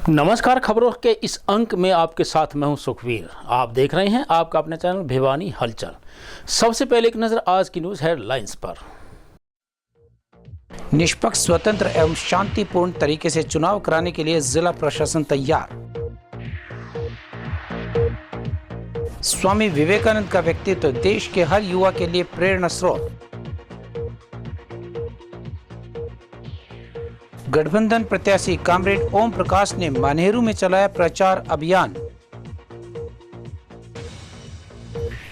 नमस्कार। खबरों के इस अंक में आपके साथ मैं हूं सुखवीर। आप देख रहे हैं आपका अपने चैनल भिवानी हलचल। सबसे पहले एक नजर आज की न्यूज हेडलाइंस पर। निष्पक्ष, स्वतंत्र एवं शांतिपूर्ण तरीके से चुनाव कराने के लिए जिला प्रशासन तैयार। स्वामी विवेकानंद का व्यक्तित्व देश के हर युवा के लिए प्रेरणा स्रोत। गठबंधन प्रत्याशी कामरेड ओम प्रकाश ने मानेरू में चलाया प्रचार अभियान।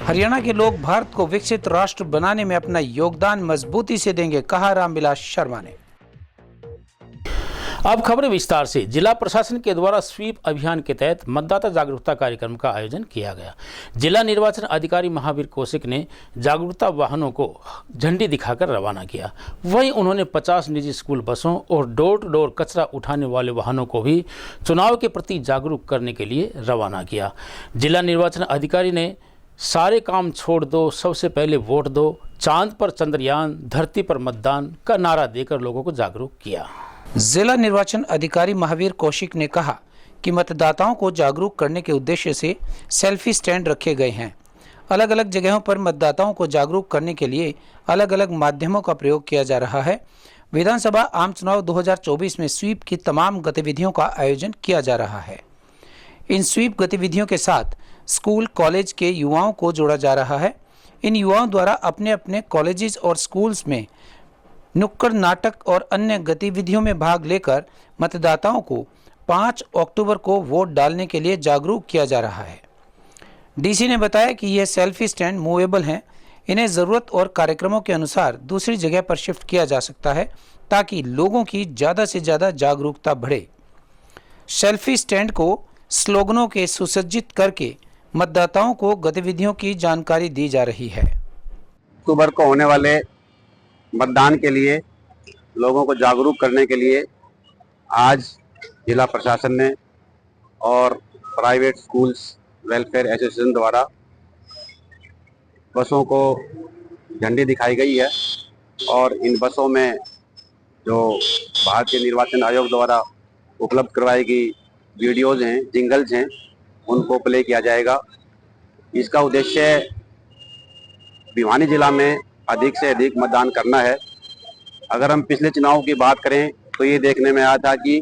हरियाणा के लोग भारत को विकसित राष्ट्र बनाने में अपना योगदान मजबूती से देंगे, कहा रामविलास शर्मा ने। अब खबरें विस्तार से। जिला प्रशासन के द्वारा स्वीप अभियान के तहत मतदाता जागरूकता कार्यक्रम का आयोजन किया गया। जिला निर्वाचन अधिकारी महावीर कौशिक ने जागरूकता वाहनों को झंडी दिखाकर रवाना किया। वहीं उन्होंने 50 निजी स्कूल बसों और डोर टू डोर कचरा उठाने वाले वाहनों को भी चुनाव के प्रति जागरूक करने के लिए रवाना किया। जिला निर्वाचन अधिकारी ने सारे काम छोड़ दो, सबसे पहले वोट दो, चांद पर चंद्रयान, धरती पर मतदान का नारा देकर लोगों को जागरूक किया। जिला निर्वाचन अधिकारी महावीर कौशिक ने कहा कि मतदाताओं को जागरूक करने के उद्देश्य से सेल्फी स्टैंड रखे गए हैं। अलग अलग जगहों पर मतदाताओं को जागरूक करने के लिए अलग अलग माध्यमों का प्रयोग किया जा रहा है। विधानसभा आम चुनाव 2024 में स्वीप की तमाम गतिविधियों का आयोजन किया जा रहा है। इन स्वीप गतिविधियों के साथ स्कूल कॉलेज के युवाओं को जोड़ा जा रहा है। इन युवाओं द्वारा अपने अपने कॉलेजेस और स्कूल्स में नुक्कड़ नाटक और अन्य गतिविधियों में भाग लेकर मतदाताओं को 5 अक्टूबर को वोट डालने के लिए जागरूक किया जा रहा है। डीसी ने बताया कि यह सेल्फी स्टैंड मूवेबल हैं। इन्हें ज़रूरत और कार्यक्रमों के अनुसार दूसरी जगह पर शिफ्ट किया जा सकता है ताकि लोगों की ज़्यादा से ज़्यादा जागरूकता बढ़े। सेल्फी स्टैंड को स्लोगनों के सुसज्जित करके मतदाताओं को गतिविधियों की जानकारी दी जा रही है। अक्टूबर को होने वाले मतदान के लिए लोगों को जागरूक करने के लिए आज जिला प्रशासन ने और प्राइवेट स्कूल्स वेलफेयर एसोसिएशन द्वारा बसों को झंडी दिखाई गई है और इन बसों में जो भारतीय निर्वाचन आयोग द्वारा उपलब्ध करवाई गई वीडियोज हैं, जिंगल्स हैं, उनको प्ले किया जाएगा। इसका उद्देश्य भिवानी जिला में अधिक से अधिक मतदान करना है। अगर हम पिछले चुनाव की बात करें तो ये देखने में आया था कि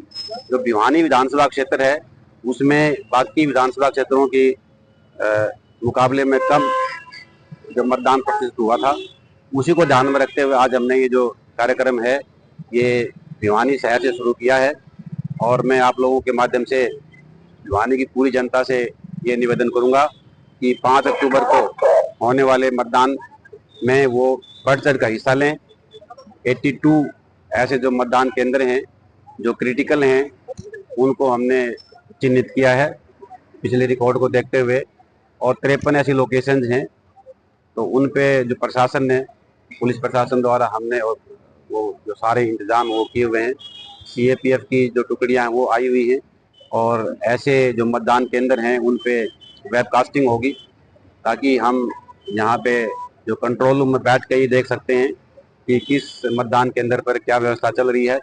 जो भिवानी विधानसभा क्षेत्र है उसमें बाकी विधानसभा क्षेत्रों की मुकाबले में कम जो मतदान प्रतिशत हुआ था। उसी को ध्यान में रखते हुए आज हमने ये जो कार्यक्रम है ये भिवानी शहर से शुरू किया है और मैं आप लोगों के माध्यम से भिवानी की पूरी जनता से ये निवेदन करूँगा कि 5 अक्टूबर को होने वाले मतदान में वो बढ़ चढ़ का हिस्सा लें। 82 ऐसे जो मतदान केंद्र हैं जो क्रिटिकल हैं उनको हमने चिन्हित किया है पिछले रिकॉर्ड को देखते हुए और 53 ऐसी लोकेशंस हैं तो उन पे जो प्रशासन ने, पुलिस प्रशासन द्वारा हमने और वो जो सारे इंतजाम वो किए हुए हैं। CAPF की जो टुकड़ियाँ हैं वो आई हुई हैं और ऐसे जो मतदान केंद्र हैं उन पे वेबकास्टिंग होगी ताकि हम यहाँ पे जो कंट्रोल रूम में बैठ के ही देख सकते हैं कि किस मतदान केंद्र पर क्या व्यवस्था चल रही है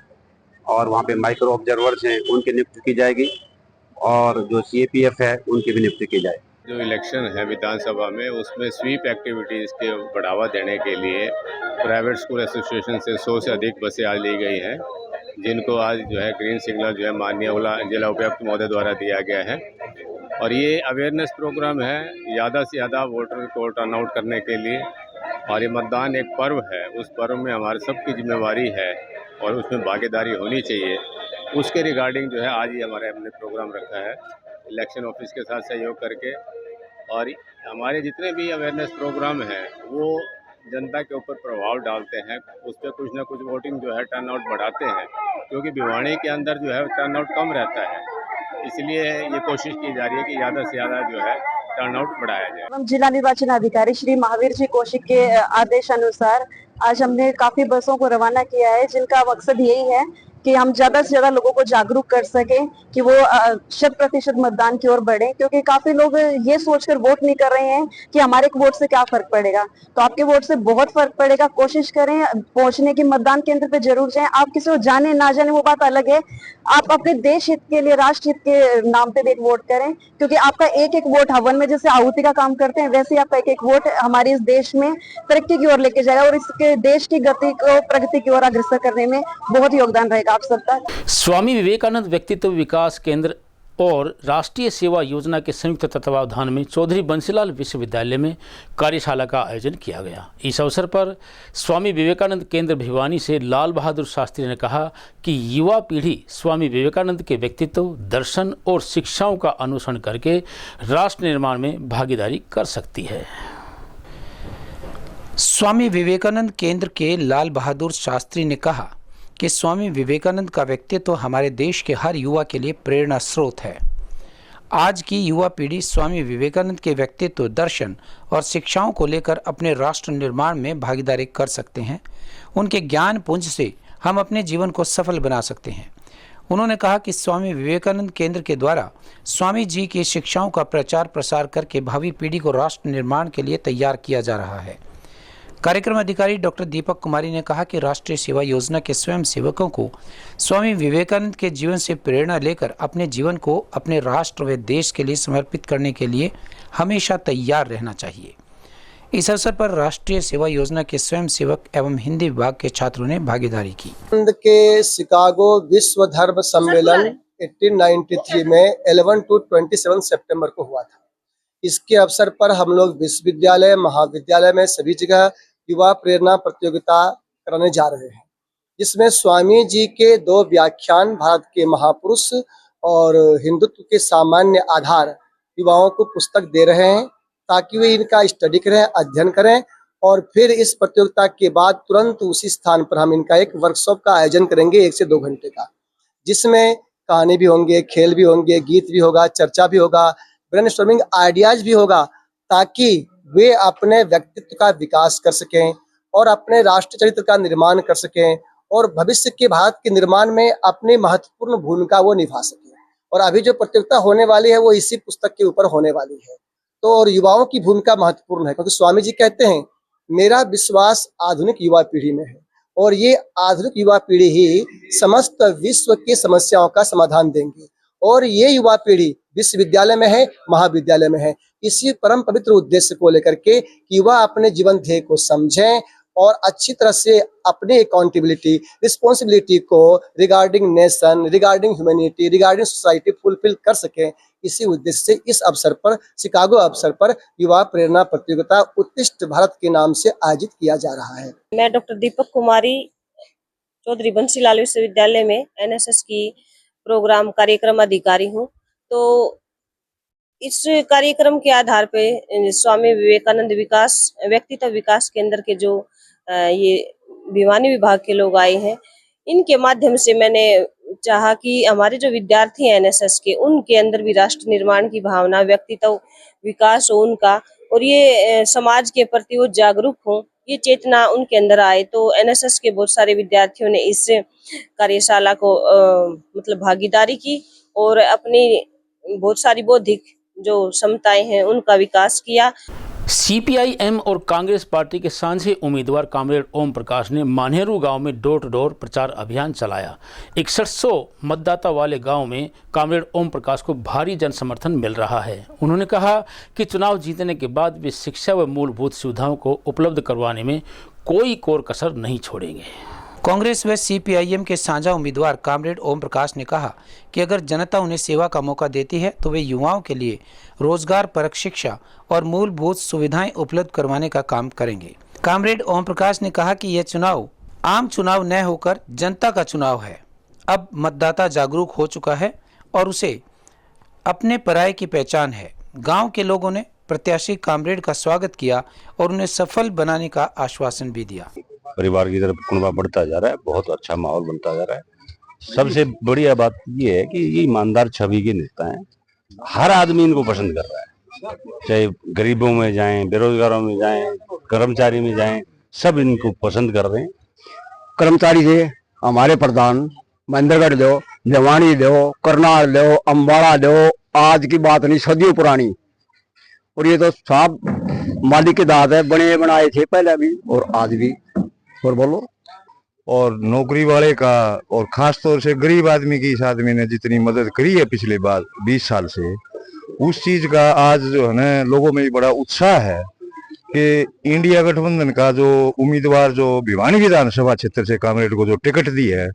और वहाँ पे माइक्रो ऑब्जर्वर्स हैं उनकी नियुक्ति की जाएगी और जो CAPF है उनकी भी नियुक्ति की जाएगी। जो इलेक्शन है विधानसभा में उसमें स्वीप एक्टिविटीज़ के बढ़ावा देने के लिए प्राइवेट स्कूल एसोसिएशन से 100 से अधिक बसें आज ली गई हैं जिनको आज जो है ग्रीन सिग्नल जो है माननीय जिला उपायुक्त महोदय द्वारा दिया गया है और ये अवेयरनेस प्रोग्राम है ज़्यादा से ज़्यादा वोटर को टर्न आउट करने के लिए। और ये मतदान एक पर्व है, उस पर्व में हमारे सबकी जिम्मेवारी है और उसमें भागीदारी होनी चाहिए। उसके रिगार्डिंग जो है आज ही हमारे हमने प्रोग्राम रखा है इलेक्शन ऑफिस के साथ सहयोग करके और हमारे जितने भी अवेयरनेस प्रोग्राम हैं वो जनता के ऊपर प्रभाव डालते हैं, उस पर कुछ ना कुछ वोटिंग जो है टर्न आउट बढ़ाते हैं क्योंकि भिवानी के अंदर जो है टर्न आउट कम रहता है। इसलिए ये कोशिश की जा रही है कि ज़्यादा से ज़्यादा जो है टर्न आउट बढ़ाया जाए। जिला निर्वाचन अधिकारी श्री महावीर जी कौशिक के आदेश अनुसार आज हमने काफी बसों को रवाना किया है जिनका मकसद यही है कि हम ज्यादा से ज्यादा लोगों को जागरूक कर सकें कि वो 100% मतदान की ओर बढ़े, क्योंकि काफी लोग ये सोचकर वोट नहीं कर रहे हैं कि हमारे एक वोट से क्या फर्क पड़ेगा। तो आपके वोट से बहुत फर्क पड़ेगा। कोशिश करें पहुंचने की, मतदान केंद्र पे जरूर जाएं। आप किसी को जाने ना जाने वो बात अलग है, आप अपने देश हित के लिए, राष्ट्र हित के नाम पे भी एक वोट करें, क्योंकि आपका एक एक वोट हवन में जैसे आहुति का काम करते हैं, वैसे ही आपका एक एक वोट हमारे इस देश में तरक्की की ओर लेके जाएगा और इसके देश की गति को, प्रगति की ओर अग्रसर करने में बहुत योगदान रहेगा आप सबका। स्वामी विवेकानंद व्यक्तित्व विकास केंद्र और राष्ट्रीय सेवा योजना के संयुक्त तत्वावधान में चौधरी बंसीलाल विश्वविद्यालय में कार्यशाला का आयोजन किया गया। इस अवसर पर स्वामी विवेकानंद केंद्र भिवानी से लाल बहादुर शास्त्री ने कहा कि युवा पीढ़ी स्वामी विवेकानंद के व्यक्तित्व, दर्शन और शिक्षाओं का अनुसरण करके राष्ट्र निर्माण में भागीदारी कर सकती है। स्वामी विवेकानंद केंद्र के लाल बहादुर शास्त्री ने कहा कि स्वामी विवेकानंद का व्यक्तित्व हमारे देश के हर युवा के लिए प्रेरणा स्रोत है। आज की युवा पीढ़ी स्वामी विवेकानंद के व्यक्तित्व, दर्शन और शिक्षाओं को लेकर अपने राष्ट्र निर्माण में भागीदारी कर सकते हैं। उनके ज्ञान पुंज से हम अपने जीवन को सफल बना सकते हैं। उन्होंने कहा कि स्वामी विवेकानंद केंद्र के द्वारा स्वामी जी की शिक्षाओं का प्रचार प्रसार करके भावी पीढ़ी को राष्ट्र निर्माण के लिए तैयार किया जा रहा है। कार्यक्रम अधिकारी डॉक्टर दीपक कुमारी ने कहा कि राष्ट्रीय सेवा योजना के स्वयं सेवकों को स्वामी विवेकानंद के जीवन से प्रेरणा लेकर अपने जीवन को अपने राष्ट्र व देश के लिए समर्पित करने के लिए हमेशा तैयार रहना चाहिए। इस अवसर पर राष्ट्रीय सेवा योजना के स्वयं सेवक एवं हिंदी विभाग के छात्रों ने भागीदारी की। के शिकागो विश्व धर्म सम्मेलन 1893 में 11 to 27 सितंबर को हुआ था। इसके अवसर पर हम लोग विश्वविद्यालय, महाविद्यालय में सभी जगह युवा प्रेरणा प्रतियोगिता कराने जा रहे हैं, जिसमें स्वामी जी के 2 व्याख्यान भारत के महापुरुष और हिंदुत्व के सामान्य आधार युवाओं को पुस्तक दे रहे हैं, ताकि वे इनका स्टडी करें, अध्ययन करें और फिर इस प्रतियोगिता के बाद तुरंत उसी स्थान पर हम इनका एक वर्कशॉप का आयोजन करेंगे 1 से 2 घंटे का, जिसमें कहानी भी होंगे, खेल भी होंगे, गीत भी होगा, चर्चा भी होगा, ब्रेनस्टॉर्मिंग आइडियाज भी होगा, ताकि वे अपने व्यक्तित्व का विकास कर सकें और अपने राष्ट्र चरित्र का निर्माण कर सकें और भविष्य के भारत के निर्माण में अपनी महत्वपूर्ण भूमिका वो निभा सकें। और अभी जो प्रतियोगिता होने वाली है वो इसी पुस्तक के ऊपर होने वाली है। तो और युवाओं की भूमिका महत्वपूर्ण है, क्योंकि स्वामी जी कहते हैं मेरा विश्वास आधुनिक युवा पीढ़ी में है और ये आधुनिक युवा पीढ़ी ही समस्त विश्व की समस्याओं का समाधान देंगे। और ये युवा पीढ़ी विश्वविद्यालय में है, महाविद्यालय में है, इसी परम पवित्र उद्देश्य को लेकर के युवा अपने जीवन ध्येय को समझें और अच्छी तरह से अपनी अकाउंटेबिलिटी, रिस्पॉन्सिबिलिटी को regarding nation, regarding humanity, regarding society fulfil कर सकें। इसी उद्देश्य से इस अवसर पर, शिकागो अवसर पर युवा प्रेरणा प्रतियोगिता उत्कृष्ट भारत के नाम से आयोजित किया जा रहा है। मैं डॉक्टर दीपक कुमारी चौधरी बंसीलाल विश्वविद्यालय में एनएसएस की प्रोग्राम कार्यक्रम अधिकारी हूँ। तो इस कार्यक्रम के आधार पे स्वामी विवेकानंद व्यक्तित्व विकास केंद्र के जो ये भिवानी विभाग के लोग आए हैं, इनके माध्यम से मैंने चाहा कि हमारे जो विद्यार्थी हैं एनएसएस के, उनके अंदर भी राष्ट्र निर्माण की भावना, व्यक्तित्व विकास हो उनका, और ये समाज के प्रति वो जागरूक हो, ये चेतना उनके अंदर आए। तो एनएसएस के बहुत सारे विद्यार्थियों ने इस कार्यशाला को मतलब भागीदारी की और अपनी बहुत सारी बौद्धिक जो क्षमताएं हैं उनका विकास किया। सीपीआईएम और कांग्रेस पार्टी के सांझे उम्मीदवार कामरेड ओम प्रकाश ने मान्हेरू गांव में डोर टू डोर प्रचार अभियान चलाया। 6100 मतदाता वाले गांव में कामरेड ओम प्रकाश को भारी जन समर्थन मिल रहा है। उन्होंने कहा कि चुनाव जीतने के बाद वे शिक्षा व मूलभूत सुविधाओं को उपलब्ध करवाने में कोई कोर कसर नहीं छोड़ेंगे। कांग्रेस व सीपीआईएम के साझा उम्मीदवार कामरेड ओम प्रकाश ने कहा कि अगर जनता उन्हें सेवा का मौका देती है तो वे युवाओं के लिए रोजगार परक शिक्षा और मूलभूत सुविधाएं उपलब्ध करवाने का काम करेंगे। कामरेड ओम प्रकाश ने कहा कि यह चुनाव आम चुनाव न होकर जनता का चुनाव है। अब मतदाता जागरूक हो चुका है और उसे अपने पराये की पहचान है। गाँव के लोगों ने प्रत्याशी कामरेड का स्वागत किया और उन्हें सफल बनाने का आश्वासन भी दिया। परिवार की तरफ कुनबा बढ़ता जा रहा है, बहुत अच्छा माहौल बनता जा रहा है। सबसे बढ़िया बात ये है कि ये ईमानदार छवि के नेता हैं। हर आदमी इनको पसंद कर रहा है, चाहे गरीबों में जाएं, बेरोजगारों में जाएं, कर्मचारी में जाएं, सब इनको पसंद कर रहे हैं। कर्मचारी थे हमारे प्रधान महेंद्रगढ़ लो, भिवानी लो, करनाल लो, अम्बाड़ा लो, आज की बात नहीं, सदियों पुरानी। और ये तो सब मालिक के दाद है, बने बनाए थे पहले भी और आज भी। और बोलो। और नौकरी वाले का और खास तौर से गरीब आदमी की इस आदमी ने जितनी मदद करी है पिछले बार 20 साल से, उस चीज का आज जो है ना लोगों में बड़ा उत्साह है कि इंडिया गठबंधन का जो उम्मीदवार जो भिवानी विधानसभा क्षेत्र से कांग्रेस को जो टिकट दी है,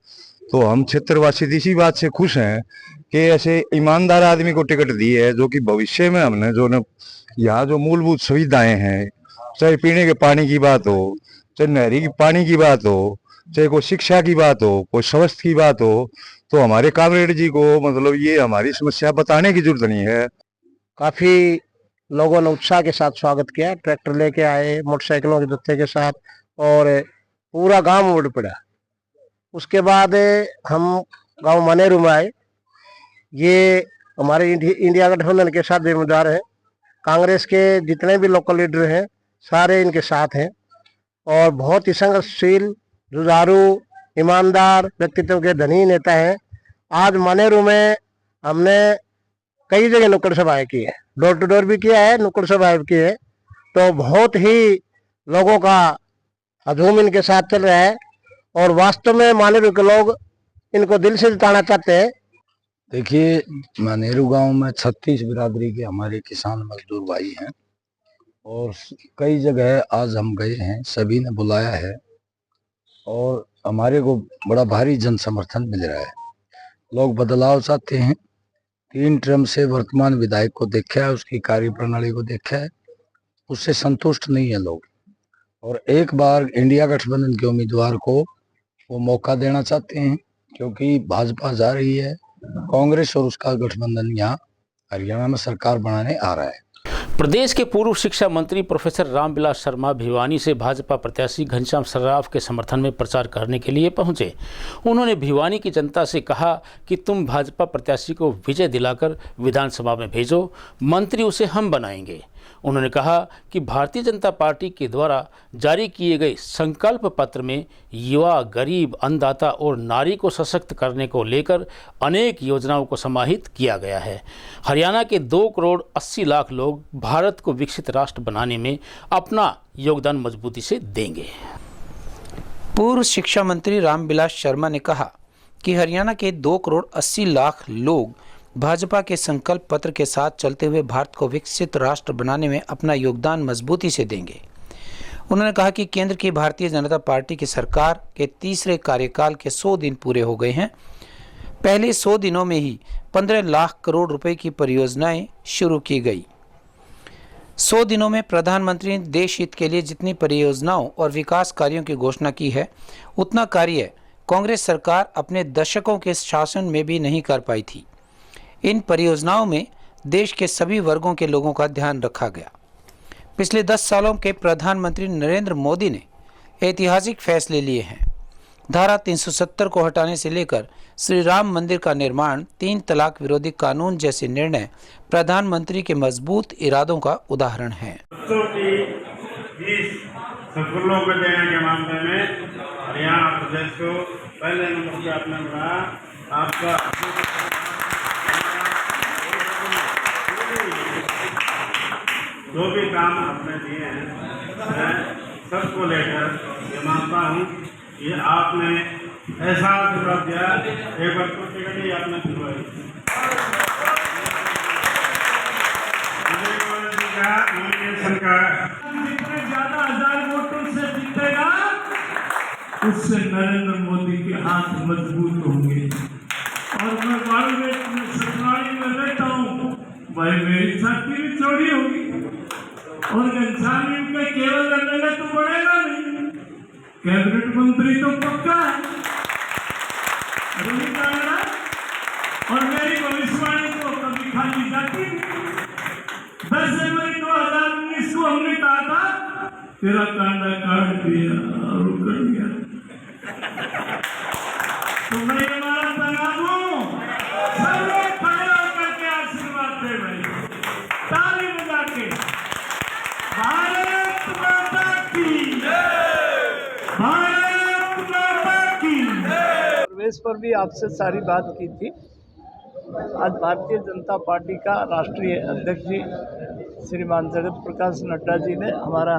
तो हम क्षेत्रवासी इसी बात से खुश हैं कि ऐसे ईमानदार आदमी को टिकट दी है, जो कि भविष्य में हमने जो न यहाँ जो मूलभूत सुविधाएं हैं, चाहे पीने के पानी की बात हो, चाहे नहरी की पानी की बात हो, चाहे कोई शिक्षा की बात हो, कोई स्वास्थ्य की बात हो, तो हमारे कामरेड जी को मतलब ये हमारी समस्या बताने की जरूरत नहीं है। काफी लोगों ने उत्साह के साथ स्वागत किया, ट्रैक्टर लेके आए, मोटरसाइकिलों के जत्थे के साथ, और पूरा गांव उमड़ पड़ा। उसके बाद हम गांव मनेरू में आए। ये हमारे इंडिया गठबंधन के साथ जिम्मेदार है, कांग्रेस के जितने भी लोकल लीडर हैं सारे इनके साथ हैं, और बहुत ही संघर्षशील, जुझारू, ईमानदार व्यक्तित्व के धनी नेता हैं। आज मनेरू में हमने कई जगह नुक्कड़ सभाएं की है, डोर टू डोर भी किया है, नुक्कड़ सभाएं भी की है, तो बहुत ही लोगों का हजूम इनके साथ चल रहा है, और वास्तव में मनेरू के लोग इनको दिल से जिताना चाहते हैं। देखिए, मनेरू गांव में 36 बिरादरी के हमारे किसान मजदूर भाई हैं, और कई जगह आज हम गए हैं, सभी ने बुलाया है, और हमारे को बड़ा भारी जन समर्थन मिल रहा है। लोग बदलाव चाहते हैं। 3 टर्म से वर्तमान विधायक को देखा है, उसकी कार्य प्रणाली को देखा है, उससे संतुष्ट नहीं है लोग, और एक बार इंडिया गठबंधन के उम्मीदवार को वो मौका देना चाहते हैं, क्योंकि भाजपा जा रही है, कांग्रेस और उसका गठबंधन यहाँ हरियाणा में सरकार बनाने आ रहा है। प्रदेश के पूर्व शिक्षा मंत्री प्रोफेसर रामविलास शर्मा भिवानी से भाजपा प्रत्याशी घनश्याम सर्राफ के समर्थन में प्रचार करने के लिए पहुंचे। उन्होंने भिवानी की जनता से कहा कि तुम भाजपा प्रत्याशी को विजय दिलाकर विधानसभा में भेजो, मंत्री उसे हम बनाएंगे। उन्होंने कहा कि भारतीय जनता पार्टी के द्वारा जारी किए गए संकल्प पत्र में युवा, गरीब, अन्नदाता और नारी को सशक्त करने को लेकर अनेक योजनाओं को समाहित किया गया है। हरियाणा के 2 करोड़ 80 लाख लोग भारत को विकसित राष्ट्र बनाने में अपना योगदान मजबूती से देंगे। पूर्व शिक्षा मंत्री रामविलास शर्मा ने कहा कि हरियाणा के 2 करोड़ 80 लाख लोग भाजपा के संकल्प पत्र के साथ चलते हुए भारत को विकसित राष्ट्र बनाने में अपना योगदान मजबूती से देंगे। उन्होंने कहा कि केंद्र की भारतीय जनता पार्टी की सरकार के तीसरे कार्यकाल के 100 दिन पूरे हो गए हैं। पहले 100 दिनों में ही 15 लाख करोड़ रुपए की परियोजनाएं शुरू की गई। 100 दिनों में प्रधानमंत्री ने देश हित के लिए जितनी परियोजनाओं और विकास कार्यों की घोषणा की है, उतना कार्य कांग्रेस सरकार अपने दशकों के शासन में भी नहीं कर पाई थी। इन परियोजनाओं में देश के सभी वर्गों के लोगों का ध्यान रखा गया। पिछले 10 सालों के प्रधानमंत्री नरेंद्र मोदी ने ऐतिहासिक फैसले लिए हैं। धारा 370 को हटाने से लेकर श्री राम मंदिर का निर्माण, 3 तलाक विरोधी कानून जैसे निर्णय प्रधानमंत्री के मजबूत इरादों का उदाहरण है। स्कूलों को देने के मामले में हरियाणा प्रदेश को पहले नंबर पे आपने बढ़ाया। आपका जो भी काम आपने दिए हैं, मैं सबको लेकर ये मानता हूँ कि आपने ऐसा आशीर्वाद दिया। एक बार तो टिकट ही आपने दिलवाई। नॉमिनेशन का जितने ज्यादा 1000 वोटों से जीतेगा, उससे नरेंद्र मोदी के हाथ मजबूत होंगे। और मैं बाड़मेर में सतनाड़ी में रहता हूँ, भाई मेरी छाती भी चौड़ी होगी, और घनश्याम के केवल लड़ने तो बढ़ेगा नहीं, कैबिनेट मंत्री तो पक्का है। और मेरी भविष्यवाणी तो कभी खाली जाती नहीं। 10 जनवरी 2019 को हमने कहा था तेरा कांडा काट दिया और उकड़ गया। तो मैं ये मारा पैगाम हूं, सब लोग खड़े होकर के आशीर्वाद दे भाई, ताली बजा के। भारत माता की, भारत माता की। बेस पर भी आपसे सारी बात की थी। आज भारतीय जनता पार्टी का राष्ट्रीय अध्यक्ष जी श्रीमान जगत प्रकाश नड्डा जी ने हमारा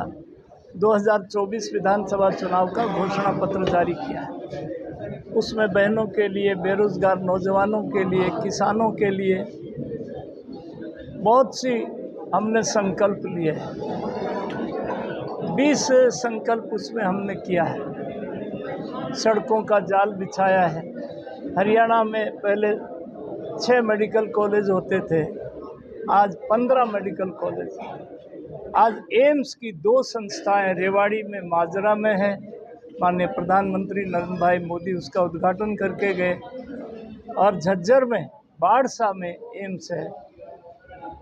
2024 विधानसभा चुनाव का घोषणा पत्र जारी किया है। उसमें बहनों के लिए, बेरोजगार नौजवानों के लिए, किसानों के लिए बहुत सी हमने संकल्प लिए हैं। 20 संकल्प उसमें हमने किया है। सड़कों का जाल बिछाया है। हरियाणा में पहले 6 मेडिकल कॉलेज होते थे, आज 15 मेडिकल कॉलेज। आज एम्स की 2 संस्थाएं रेवाड़ी में, माजरा में है। माननीय प्रधानमंत्री नरेंद्र भाई मोदी उसका उद्घाटन करके गए। और झज्जर में, बाड़सा में एम्स है।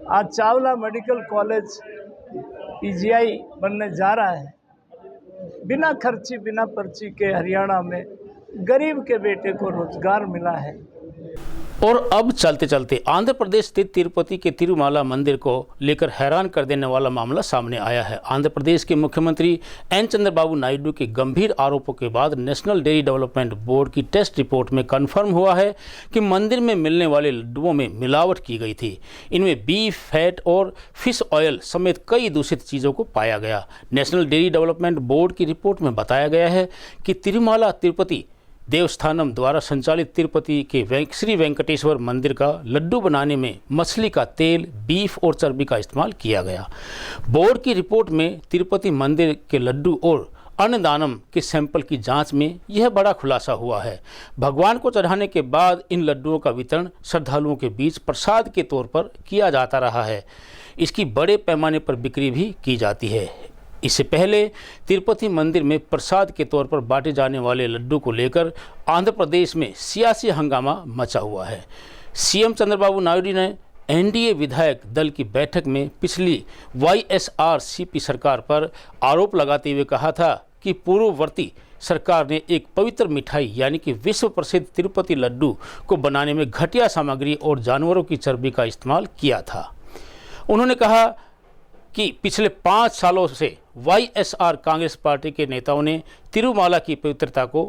आज चावला मेडिकल कॉलेज पीजीआई बनने जा रहा है। बिना खर्ची, बिना पर्ची के हरियाणा में गरीब के बेटे को रोजगार मिला है। और अब चलते चलते आंध्र प्रदेश स्थित तिरुपति के तिरुमाला मंदिर को लेकर हैरान कर देने वाला मामला सामने आया है। आंध्र प्रदेश के मुख्यमंत्री एन चंद्रबाबू नायडू के गंभीर आरोपों के बाद नेशनल डेयरी डेवलपमेंट बोर्ड की टेस्ट रिपोर्ट में कन्फर्म हुआ है कि मंदिर में मिलने वाले लड्डुओं में मिलावट की गई थी। इनमें बीफ, फैट और फिश ऑयल समेत कई दूषित चीज़ों को पाया गया। नेशनल डेयरी डेवलपमेंट बोर्ड की रिपोर्ट में बताया गया है कि तिरुमाला तिरुपति देवस्थानम द्वारा संचालित तिरुपति के श्री वेंकटेश्वर मंदिर का लड्डू बनाने में मछली का तेल, बीफ और चर्बी का इस्तेमाल किया गया। बोर्ड की रिपोर्ट में तिरुपति मंदिर के लड्डू और अन्नदानम के सैंपल की जांच में यह बड़ा खुलासा हुआ है। भगवान को चढ़ाने के बाद इन लड्डुओं का वितरण श्रद्धालुओं के बीच प्रसाद के तौर पर किया जाता रहा है। इसकी बड़े पैमाने पर बिक्री भी की जाती है। इससे पहले तिरुपति मंदिर में प्रसाद के तौर पर बांटे जाने वाले लड्डू को लेकर आंध्र प्रदेश में सियासी हंगामा मचा हुआ है। सीएम चंद्रबाबू नायडू ने एनडीए विधायक दल की बैठक में पिछली वाईएसआरसीपी सरकार पर आरोप लगाते हुए कहा था कि पूर्ववर्ती सरकार ने एक पवित्र मिठाई यानी कि विश्व प्रसिद्ध तिरुपति लड्डू को बनाने में घटिया सामग्री और जानवरों की चर्बी का इस्तेमाल किया था। उन्होंने कहा कि पिछले 5 सालों से वाईएसआर कांग्रेस पार्टी के नेताओं ने तिरुमाला की पवित्रता को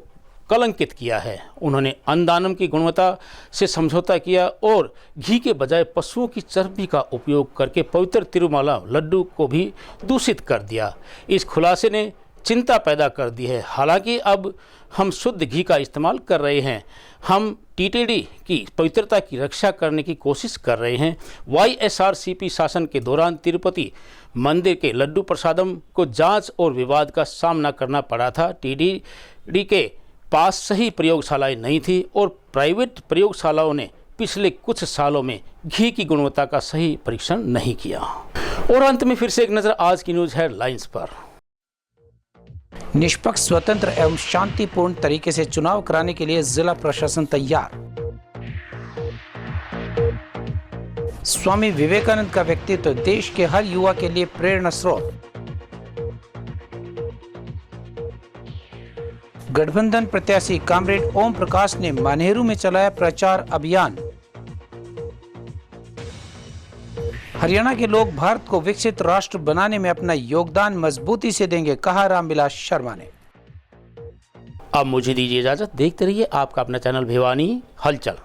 कलंकित किया है। उन्होंने अन्नदानम की गुणवत्ता से समझौता किया और घी के बजाय पशुओं की चर्बी का उपयोग करके पवित्र तिरुमाला लड्डू को भी दूषित कर दिया। इस खुलासे ने चिंता पैदा कर दी है। हालांकि अब हम शुद्ध घी का इस्तेमाल कर रहे हैं। हम टीटीडी की पवित्रता की रक्षा करने की कोशिश कर रहे हैं। वाईएसआरसीपी शासन के दौरान तिरुपति मंदिर के लड्डू प्रसादम को जांच और विवाद का सामना करना पड़ा था। टीटीडी के पास सही प्रयोगशालाएं नहीं थी और प्राइवेट प्रयोगशालाओं ने पिछले कुछ सालों में घी की गुणवत्ता का सही परीक्षण नहीं किया। और अंत में फिर से एक नज़र आज की न्यूज़ हेडलाइंस पर। निष्पक्ष, स्वतंत्र एवं शांतिपूर्ण तरीके से चुनाव कराने के लिए जिला प्रशासन तैयार। स्वामी विवेकानंद का व्यक्तित्व देश के हर युवा के लिए प्रेरणा स्रोत। गठबंधन प्रत्याशी कामरेड ओम प्रकाश ने मानेरू में चलाया प्रचार अभियान। हरियाणा के लोग भारत को विकसित राष्ट्र बनाने में अपना योगदान मजबूती से देंगे, कहा रामविलास शर्मा ने। अब मुझे दीजिए इजाजत। देखते रहिए आपका अपना चैनल भिवानी हलचल।